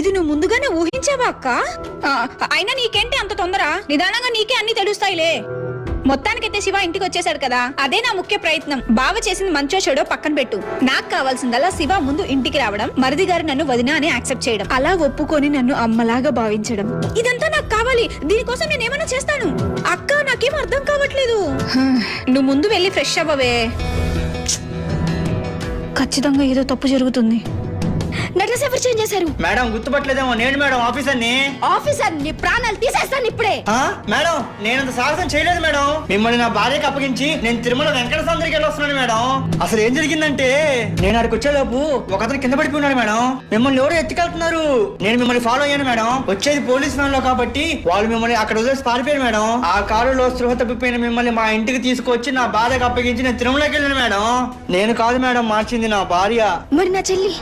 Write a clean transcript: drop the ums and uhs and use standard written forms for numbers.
ఇది నువ్వు ముందుగానే ఊహించావా అక్క? అయినా నీకేంటి అంత తొందర? నిదానంగా నీకే అన్ని తెలుస్తాయిలే. మొత్తానికైతే శివ ఇంటికి వచ్చేసాడు కదా, అదే నా ముఖ్య ప్రయత్నం. బావ చేసింది మంచో చెడో పక్కన పెట్టు. నాకు కావాల్సిందల్లా శివ ముందు ఇంటికి రావడం, మరిది గారు నన్ను వదినా అని యాక్సెప్ట్ చేయడం, అలా ఒప్పుకొని నన్ను అమ్మలాగా భావించడం. ఇదంతా నాకు కావాలి. దీనికోసం నేను ఏమైనా చేస్తాను. అక్క నాకేం అర్థం కావట్లేదు. నువ్వు ముందు వెళ్ళి ఫ్రెష్ అవ్వవే. ఖచ్చితంగా ఏదో తప్పు జరుగుతుంది. నా డ్రెస్ ఎవరు చేంజ్ చేశారు? మేడం గుర్తుపట్టలేదేమో, నేను మేడం ఆఫీసర్ని. ఆఫీసర్ నీ ప్రాణాలు తీసేస్తాను ఇప్పుడే. మేడం నేనంత సాహసం చేయలేదు మేడం. మిమ్మల్ని నా భార్యకి అప్పగించి నేను తిరుమల వెంకట సందరికి వెళ్ళొస్తున్నాను మేడం. అసలు ఏం జరిగిందంటే నేను అక్కడికి వచ్చేలోపు ఒక అతను కింద పడిపోయినాడు మేడం. మిమ్మల్ని ఎవరో ఎత్తుకెళ్తున్నారు. నేను మిమ్మల్ని ఫాలో అయ్యాను మేడం. వచ్చేది పోలీస్ వ్యాన్ లో కాబట్టి వాళ్ళు మిమ్మల్ని అక్కడ వదిలేసి పారిపోయారు మేడం. ఆ కారులో స్పృహ తప్పిపోయిన మిమ్మల్ని మా ఇంటికి తీసుకొచ్చి నా బాధకు అప్పగించి నేను తిరుమలకి వెళ్ళాను మేడం. నేను కాదు మేడం మార్చింది, నా భార్య. మరి నా చెల్లి